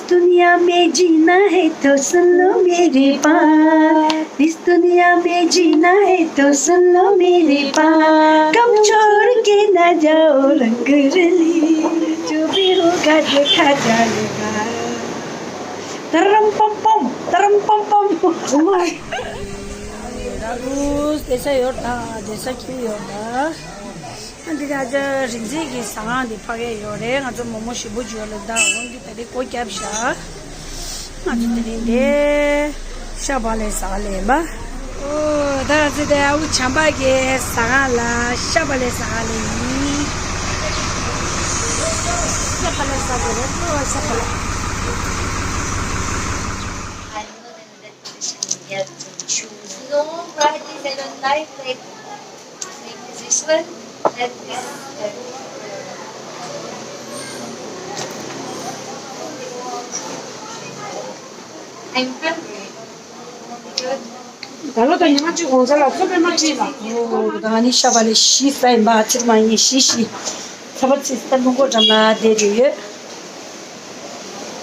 दुनिया में जीना है तो सुन लो मेरी बात, इस दुनिया में जीना है तो सुन लो मेरी बात, कब छोड़ के ना जाओ रंग रली, जो भी होगा देखा जाएगा। तरम पम पम Terus desa yorda, desa kyu yorda. Nanti aja rinzi ki sangat dipakai yore, ngajo momo shibu jual da, orang kita di koi capsha, ngajo tadi deh, shabale sale ba. Oh, dah jadi aku campak ke sangat lah, shabale sale ni. Shabale sale, oh shabale. No varieties I don't like this one and this one. I'm hungry. Good. Kalau tanya macam orang salah, tu memang cila. Oh, dah ni shabale shi fly bah, cuma ini shi. Sahabat sistem mungkin jamlah deri.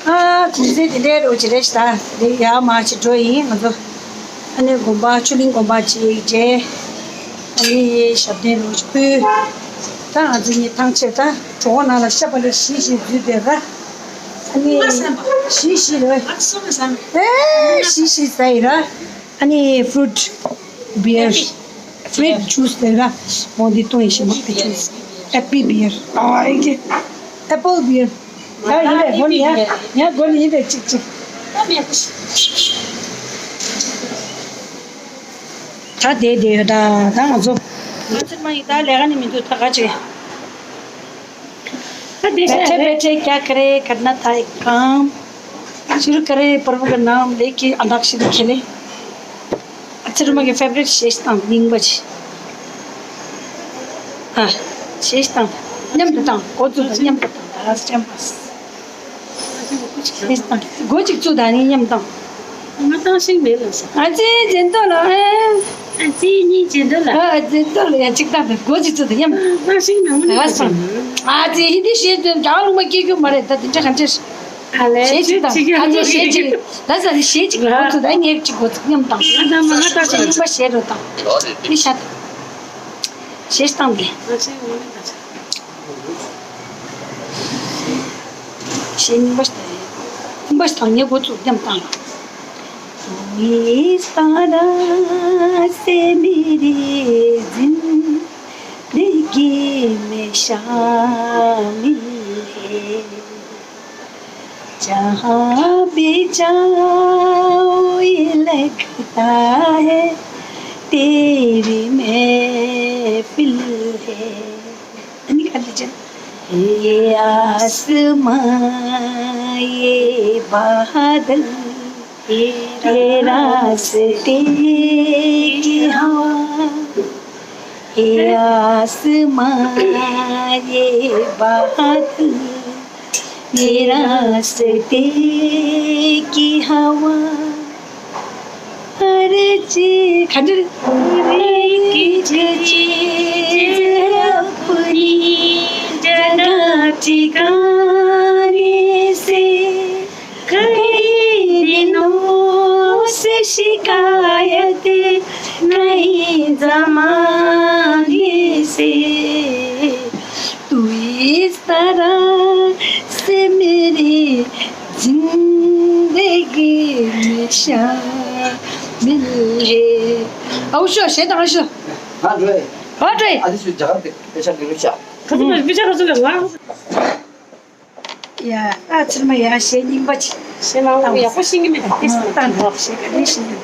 Ah, jadi deri ujian sta, deri ya macam doi, macam. Ani gomba chuling gomba je ani shabde rojpu ta azini tangche ta chona la shabale shi de ra ani shi ro shi sai ra ani fruit beer fruit juice de ra mondi to ishi mo juice apple beer ai apple beer ya goli ide chik 다 대대다 당아줘 맞지만 이다 내가 님이 또 타가지 बैठे बैठे क्या करे करना था एक काम शुरू करे प्रभु का नाम लेके अंताक्षरी खेले अच्छा तुम्हारे फेवरेट शेषतांग निंगबज हाँ शेषतांग न्यमतांग कोचुदा न्यमतांग लास्ट टाइम बस शेषतांग गोचिक चुदानी न्यमतांग Matang sing belas. 아지 젠도라 Aji ni jendela. 아 젠도라 야 직다다 고지도 냠 Masing namun. 알았어 아지 히디 시든 자루마 끼고 말했다 진짜 간지 Ale. 시지다 아지 시지 나서 시지 그것도 나 얘기 고 냠다 Ada mana tak sih? 뭐 쉐로다 리샷 시스템데 Masing namun tak. 신 बस थाने को तो 냠다 इस तरह से मेरी जिंदगी में शामिल है जहाँ भी जाओ ये लगता है तेरी महफिल है ये आसमां ये बादल ये रास्ते की हवा ये आसमां ये बादल ये रास्ते की हवा हर चीज खंडर की चीज अपनी जगह ठिकाने से कई दिनों से शिकायत नहीं ज़माने से तू इस तरह से मेरी जिंदगी में शामिल है औशो शेता औशो हाँ 아저씨 저한테 배차 되겠죠? Kamu bisa kerja lah. 야, 아침에 야시인 거지. Senang ya pusing gitu. 비슷한 거 없이 그러시네.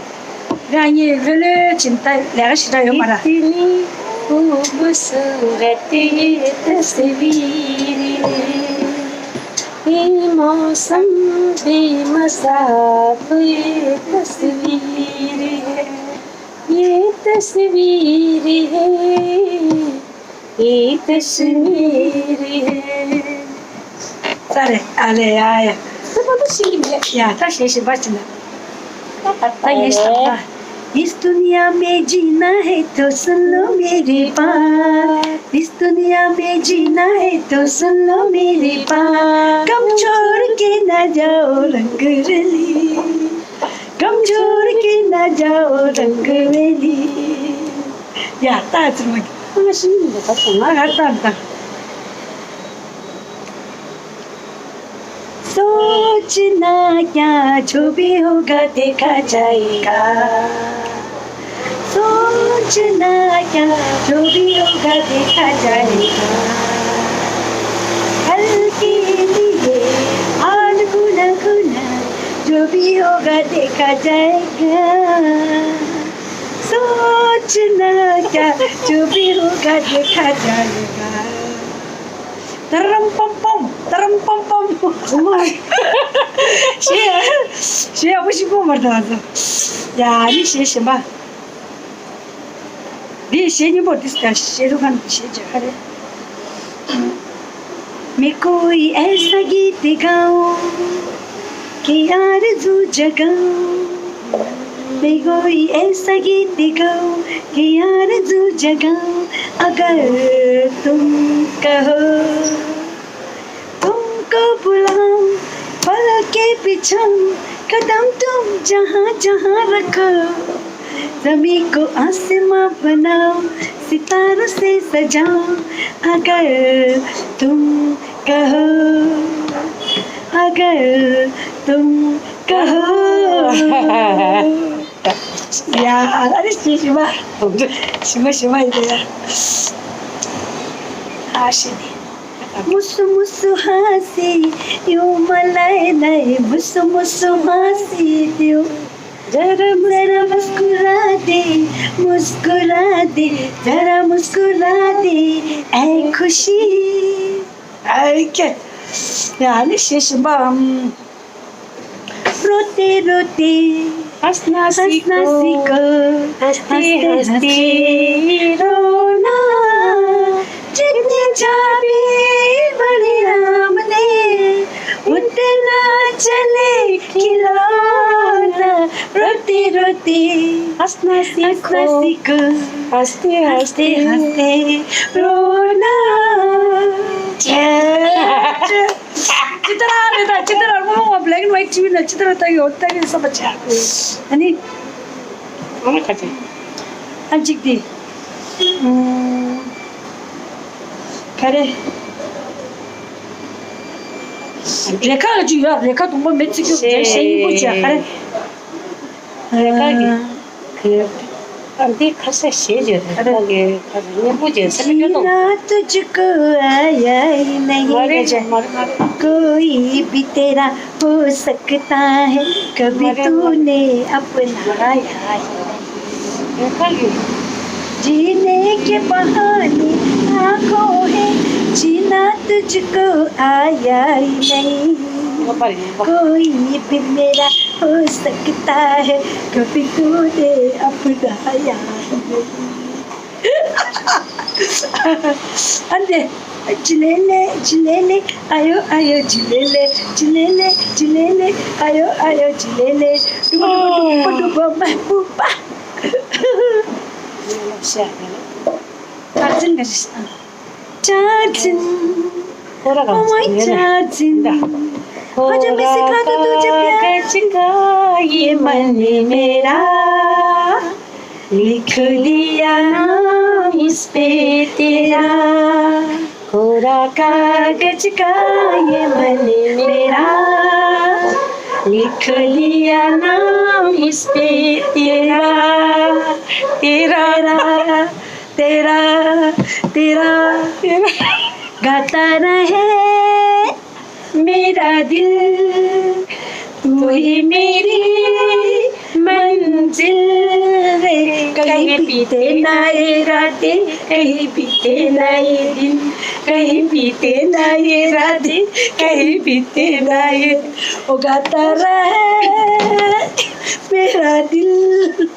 아니, 그래 진짜 내가 싫어요 말아. Ini खूबसूरत ये तस्वीर ये मौसम बेमसाफ ये तस्वीर है ये तस्वीर है ये तस्वीर है 잘해, 알래, 아야. Kenapa pusing gitu ya? 야, 다시 예시 봤잖아. 다 예시 다. इस दुनिया में जीना है तो सुन लो मेरी बात, इस दुनिया में जीना है तो सुन लो मेरी बात। कम छोड़ के ना जाओ रंग रली, कम छोड़ के ना जाओ रंग रली। या ताज मग आता सोचना क्या, जो भी होगा देखा जाएगा। सोचना क्या, जो भी होगा देखा जाएगा। कल के लिए हाल गुना गुना, जो भी होगा देखा जाएगा। सोचना क्या, जो भी होगा देखा जाएगा। तरम पम पम, तरम पम पम. Şey yapışık vardı adı. Yani şey bak. Bir şey ne बोलती इसका şey दुकान şey जगह मैं कोई ऐसा गीत गाऊं कि आरज़ू जगाऊं, मैं कोई ऐसा गीत गाऊं कि आरज़ू जगाऊं। अगर तुम कहो तुमको बुलाऊं, पल के पिछाऊं, कदम तुम जहाँ जहाँ रखो। ज़मीं को आसमां बनाओ, सितारों से सजाओ। अगर तुम कहो, अगर तुम कहो। या अरे शिवा शिवा इधर आशिनी मुसु मुसु हंसी यूं मलाई नहीं, मुसु मुसु हंसी यूं जरा जरा मुस्कुरा दे, मुस्कुरा दे, जरा मुस्कुरा दे ऐ खुशी। आई क्या यानी शिवा रोते रोते हंसना सीखो, हंसते हंसते रोना। जितने चाबी बड़े राम ने, उतना चले खिलौना। रोते रोते हंसना सीखो, हंसते हंसते हंसते रोना। चित्र ब्लॅक अँड व्हाईट टीव्ही चित्र होता असं बच्चा आणि आजी दे खरे रेखा जी यार रेखा तुम मेरे से सही पूछा खरे रेखा की अंधी खसे शेज है लगे ये मुझे समझ लो तुझको आया ही नहीं कोई भी तेरा हो सकता है, कभी तूने अपनाया रेखा की जीने के बहाने आँखों है, जीना तुझको आया ही नहीं। कोई भी मेरा हो सकता है, कभी तूने अपनाया नहीं। जिलेले आयो आयो जिलेले जिलेले जिलेले आयो आयो जिलेले डुबा महबूबा। चार्जिंग चार्जिंग चार्जिंग हो जब मैं सिखा दूं तुझे प्यार चिंगा ये मन मेरा लिख दिया नाम इस पे तेरा, कोरा कागज का ये मन मेरा लिख लिया नाम इस पे तेरा। तेरा तेरा तेरा गाता रहे मेरा दिल, तू ही मेरी मंजिल। कहीं बीते ना ये रातें, कहीं बीते ना ये दिन, कहीं बीते ना ये रातें, कहीं बीते ना ये। ओ गाता रहे मेरा दिल,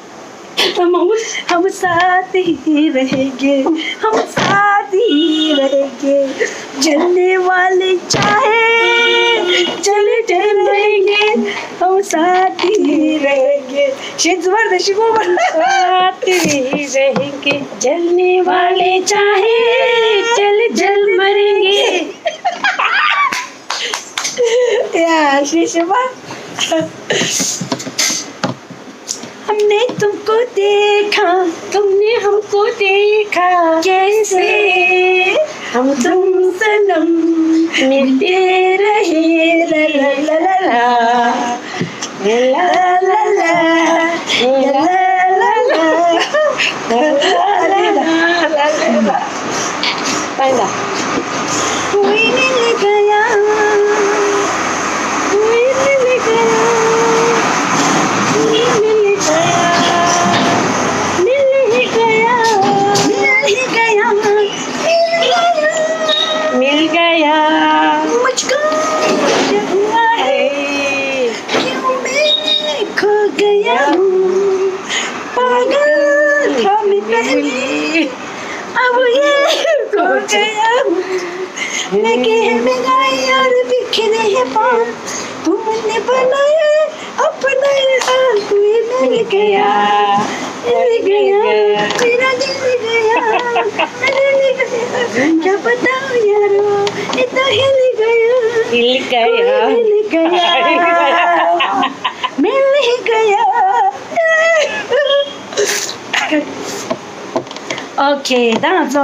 हम साथ ही रहेंगे, हम साथ ही रहेंगे। जलने वाले चाहे जलते रहेंगे, हम साथी रहेंगे शेजवर शिको साथी रहेंगे जलने वाले चाहे जल जल मरेंगे या शिशवा हमने तुमको देखा तुमने हमको देखा कैसे हम तुम सनम मिलते रहे ला ला ला ला ला ला ला ला ला ला ला कोई मिल गया कोई मिल गया मिल गया मिल ही गया मिल गया मुझको ये हुआ है क्यों मैं खो गया हूँ पागल था मैं पहले अब ये खो गया हूँ लगे हैं मेरा और बिखरे हैं पाँव तुमने बनाया अपना हाल कोई मिल गया मेरा दिल गया क्या बताऊं यारो इतना हिल गया हिल गया मिल गया मिल ही गया OK，当中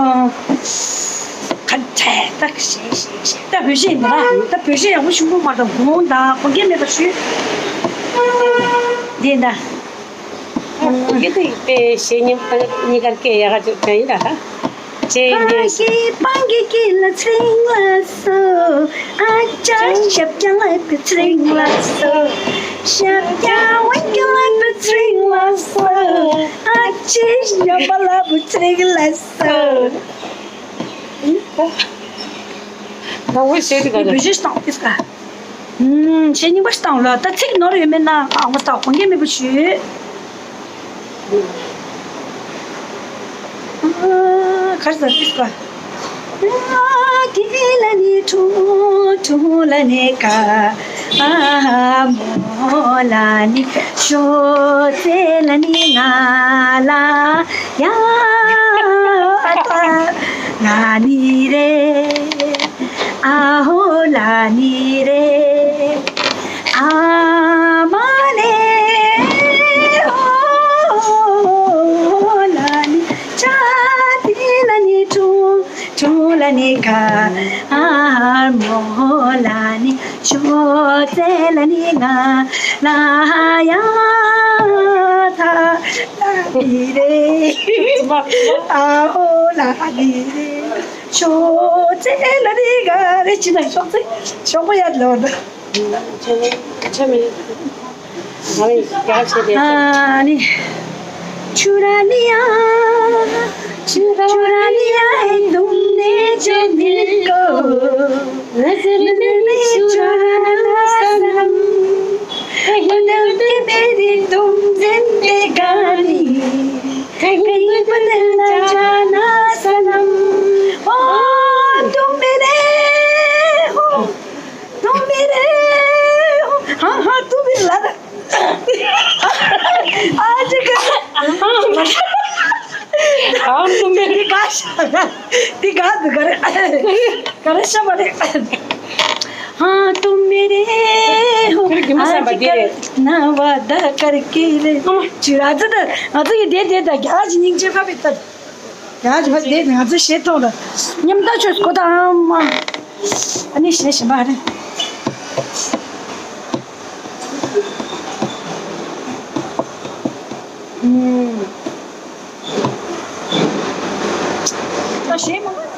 看菜的谢谢谢，但表现不啦，但表现我全部买的红的，我给那个书，对的。 gitu te senyum ni करके यहाँ जो कहीं रहा Pagi pagi gila sering lasso, aja siap jalan sering lasso, siap jalan gila sering lasso, aja siap balap sering lasso. 너무 싫어 必须上的个。现在我上了，但这个哪里面呢？啊，我上婚宴没不去。开始这个。Kilani tulani ka molani shotelani nala ya ta nani re aho lani re amane oh lani chatilani tulani ka molani shotelani na la ya ta lani re aho lani re shotelani ka re 진짜 쇼트 쇼고야 넣어 처음에 아니 약속해 아니 चुरा लिया है तुमने जो दिल को नजर में चुराना सनम बदल के मेरी तुम जिंदगानी कहीं बदलना जाना सनम ओ तुम मेरे हो हाँ हाँ तू भी ला आज हाँ तुम मेरी हाँ तुम मेरे हो ना वादा करके ले चुरा दे तो ये दे दे आज नहीं जब भी तक आज बस दे आज शेत हो रहा ये मतलब जो इसको तो हम अन्य शेष बाहर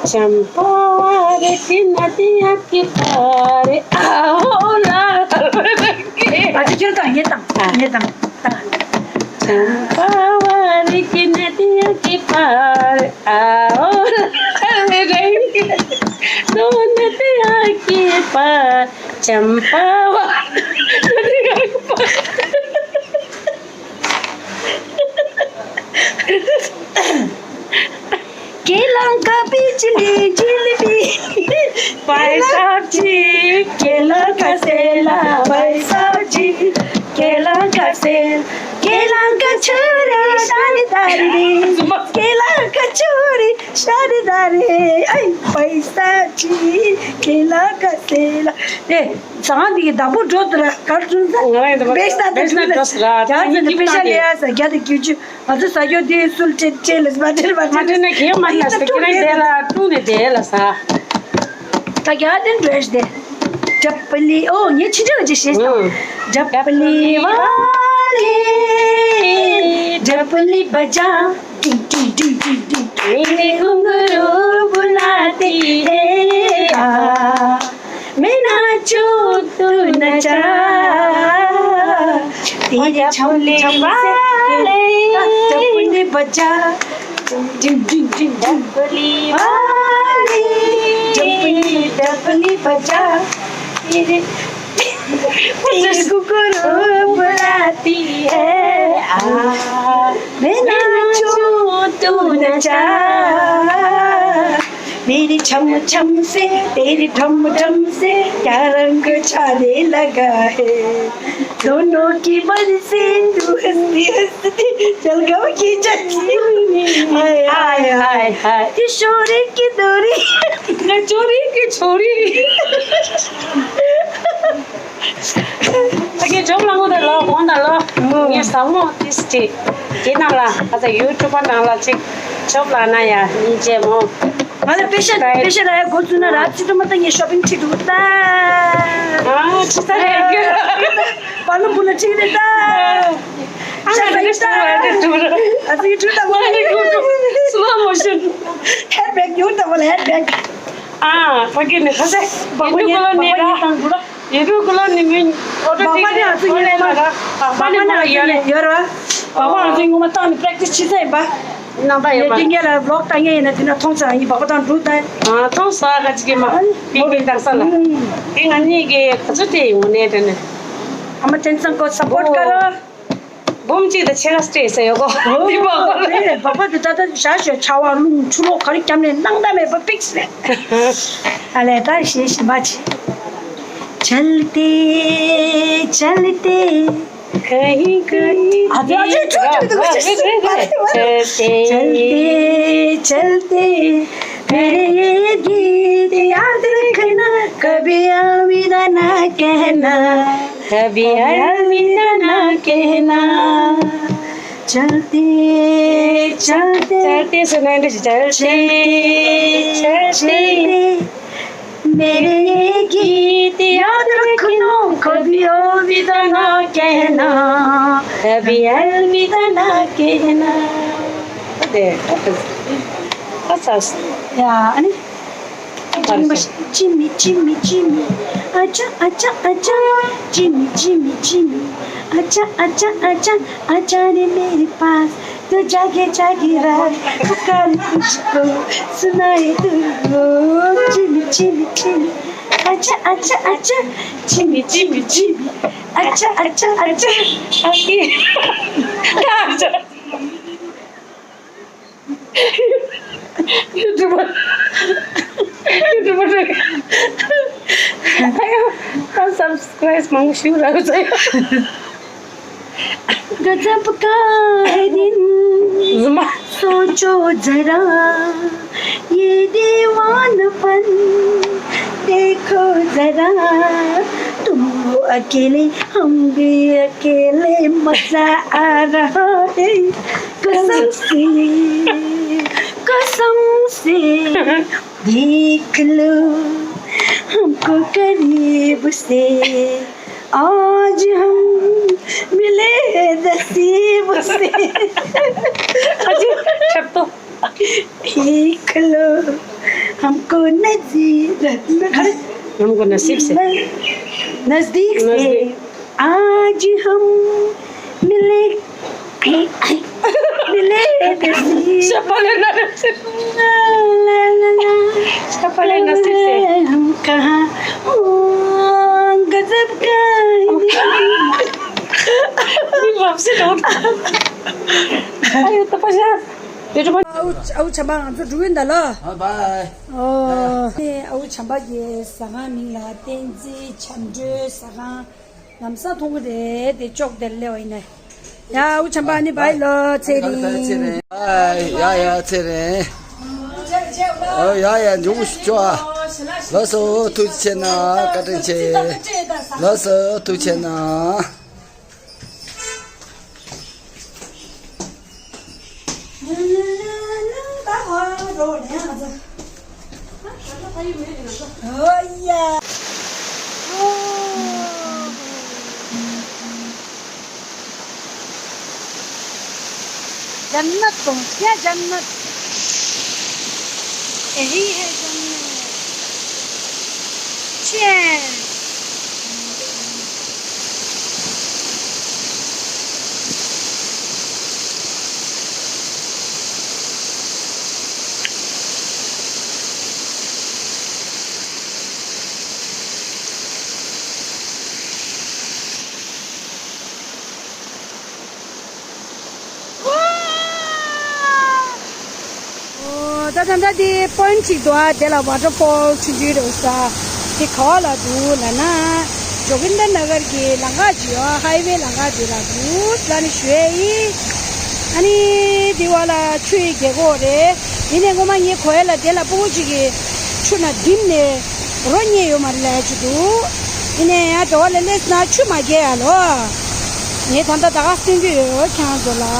चंपार की नदिया के पार आओ ना आज चलता ये तम चंपार की नदिया के पार आओ दो नदिया के पार चंपावार नदिया के पार केला का बिजली जिलबी पैसा जी केला का सेला पैसा जी से केला कचोरी शानदार रे केला कचोरी शानदार रे आई पैसाची केला कसेला ए सांगी दाबू जोतरा कार्टून बेस्ता स्पेशल या सगळ्या किचू आता सगळ्या दे सुलचे चेलस बादल माझे नाही घे मला स्टिकर द्यायला तू नाही द्यायला सा सगळ्या दिन ड्रेस दे चप्पली ओ ये छिजो जैसे चप्पली वाले चप्पली बजा टिंग टिंग टिंग टिंग टिंग मेरे घुंघरू बुलाती है मैं नाचूं तू नचा तेरे छमले वाले चप्पली बजा टिंग टिंग टिंग चप्पली वाले चप्पली बजा तेरे घुंघरू बुलाती है मैं नाचूं तू नचा मेरी छम छम से तेरी ठम ठम से क्या रंग छाने लगा है दोनों की मन से तू हंसती हंसती चल गवा की चली हाय हाय हाय हाय किशोरी की डोरी चोरी की छोरी 저기 좀 나오더라 원달라 이게 사모 디스티 지나라 가서 유튜브 나라 책 접라나야 이제 뭐 맞아 패션 아야 고추나 라치도 맞다 이 쇼핑 치도다 아 진짜 발로 불러 치겠다 아직 주다 슬로우 모션 헤드백 유다 뭘 헤드백 아 거기는 가세 이거로 내가 이거로 내면 바바니 아직 이래라 바바니 열어 바바 아직 이거 맞다 프랙티스 치세 봐 나봐 ये tinggal vlog tanya ini tina thongsa ini bapak tan ruta 아 통사 가지고 막 빙빙 당살라 이 아니 이게 가지고 오네 되네 ama tension ko support karo 몸지도 제가 스트레스 이거 बाबा तो दादा शाशे छावा लुंग छुलो खरी कैमने नंगदामे पर फिक्स है अले ता शेष बाच चलते चलते कहीं कहीं आजे चलते चलते मेरे ये गीत याद रखना कभी अलविदा ना कहना कभी अलविदा ना कहना चलते चलते चलते सुनाएंगे चलते चलते मेरे ये गीत याद रखना कभी अलविदा ना कहना कभी अलविदा ना कहना दे असस या अनि Jimmy, Jimmy, Jimmy, acha, acha, acha, Jimmy, Jimmy, Jimmy, acha, acha, acha, acha रे मेरे पास तो जागे जागे रात पुकारे तुझको सुनाए तुझको Jimmy, Jimmy, Jimmy, acha, acha, acha, Jimmy, Jimmy, Jimmy, acha, acha, acha, आगे आजा YouTuber ayo subscribe mau syurah saya गजब का है दिन zuma सोचो जरा ये दीवानपन देखो जरा तुम हो अकेले हम भी अकेले मजा आ रहा है कसम से देख लो हमको करीब से आज हम मिले हैं नसीब से छप तो देख लो हमको हमको नसीब से नजदीक से आज हम मिले मिले नसीब से हम कहाँ गजब का वापसी लौट ayo tepat ya au chamba am so duin da la Bye. oh au chamba ye sanga ming la tenzi chamje sanga 남사 동그래 대쪽 될래요 이네 야 우참바니 바일로 체리 야야 체리 야야 누구시 좋아 러서 두체나 까든체 러서 두체나 어이야 जन्नत तो क्या जन्नत यही है जन्नत चैन दादा दी पॉइंट ची दो देला वाटरफॉल चुजी रोसा ती खाला दू लना जोगिंदर नगर के लंगा जियो हाईवे लंगा दिला दू लानी शुएई अनि दिवाला छुई गेगो रे इने गोमा ये खोयला देला पुजी के छुना दिमने रोन्ये यो मारला जुदू इने या दोले लेस ना छुमा गे आलो ये थंदा दागास्टिंग यो क्या दोला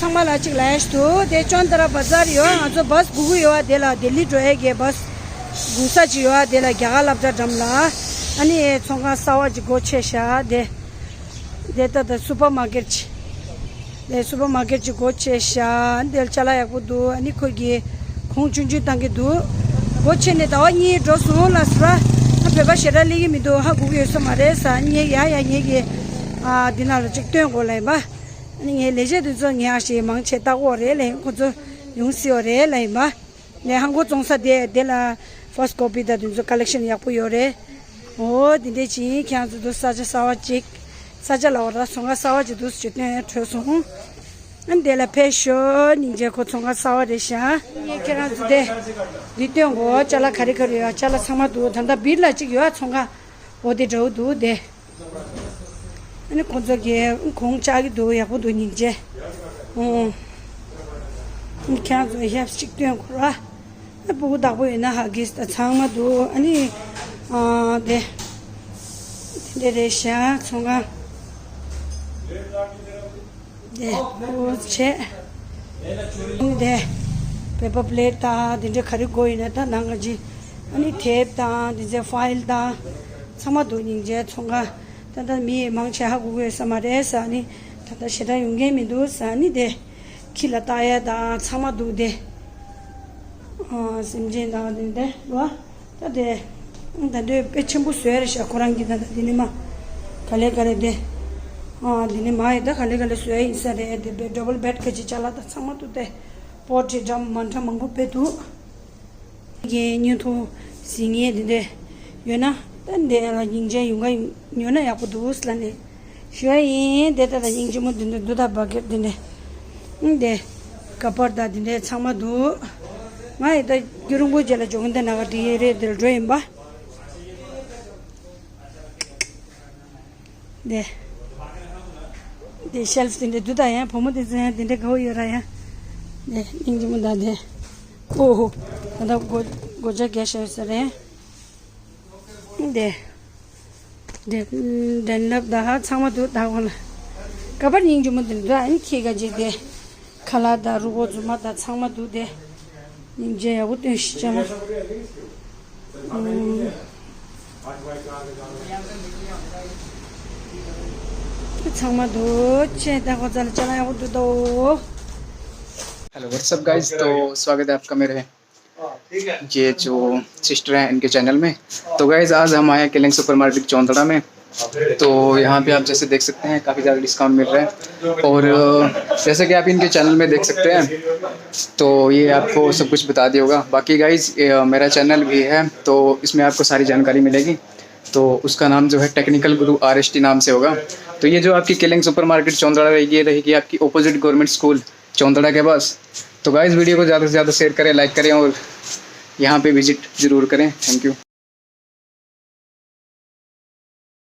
참말아 직 라이스도 대전더라 바자리요 아주 버스 구구요 데라 델리 조에게 버스 구사지요 데라 갸갈랍다 담라 아니 총가 싸워지 고체샤 데 데타다 슈퍼마켓 데 슈퍼마켓 고체샤 델 차라야고도 아니 거기 공중주 당게도 고체네 다니 조소라스라 앞에가 셔라리기 미도 하고에서 말해서 아니 야야 얘기 아 디나로 직된 걸래봐 아니 레제도 좀 야시 망쳤다고 그래래 그저 용시어래 라이마 내 한국 종사대 데라 퍼스트 코피다 좀 컬렉션 약보요래 오 디데지 캬즈도 사자 사와직 사자 라오라 송가 사와지도 스티네 트소홍 안데라 패션 이제 고 송가 사와데샤 이 케라즈데 리티옹고 잘라 카리카리야 잘라 사마도 단다 빌라직이야 송가 어디 저도 돼 아니 건저게 공짜기도 야고도 이제 이렇게 해서 식된 거라 보다 보이나 하기스 상마도 아니 네 데레샤 총가 네 오체 네 페퍼 플레이다 딘제 카리 고이나다 나가지 아니 탭다 딘제 파일다 상마도 이제 총가 다다 미 망치하고 그래서 말해서 아니 다다 시다 용게미도 사니데 킬라타야다 참아도데 심진다는데 와 다데 다데 배침부 쇠르샤 코랑기다 디니마 칼레가레데 디니마에다 칼레가레 쇠 인사데 데 더블 베드 그지 잘라다 참아도데 포티 점 만타 망고 베두 이게 뉴토 싱이에데 요나 단데라 인제 용가 녀나 야고도 슬라네 쉬어이 데다다 인지모 든두다 바게 든데 근데 카퍼다 든데 참아도 마이다 기름고 젤라 조근데 나가디 예레들 드레임바 네 네 셀프인데 두다야 보면 되는 데인데 거기라야 네 인지문다데 오호 나도 고자 계셔서래 네 덴랍다 참아도 다원 가발 인지문들 안 키가지데 칼라다 루고주마다 참아도데 이제 어떤 시점에 참아도 제다고 잘잖아요 도 हेलो व्हाट्सअप गाइस, तो स्वागत है आपका मेरे ये जो सिस्टर हैं इनके चैनल में। तो गाइस आज हम आए हैं किलिंग सुपरमार्केट चौंतड़ा में। तो यहाँ पे आप जैसे देख सकते हैं काफ़ी ज़्यादा डिस्काउंट मिल रहा है और जैसे कि आप इनके चैनल में देख सकते हैं तो ये आपको सब कुछ बता दिया होगा। बाकी गाइस मेरा चैनल भी है तो इसमें आपको सारी जानकारी मिलेगी। तो उसका नाम जो है टेक्निकल गुरु RST नाम से होगा। तो ये जो आपकी किलिंग सुपरमार्केट चौंतड़ा रहेगी, ये रहेगी आपकी ऑपोजिट गवर्नमेंट स्कूल चौंतड़ा के पास। तो गाइस वीडियो को ज़्यादा से ज़्यादा शेयर करें, लाइक करें और यहाँ पे विजिट ज़रूर करें। Thank you.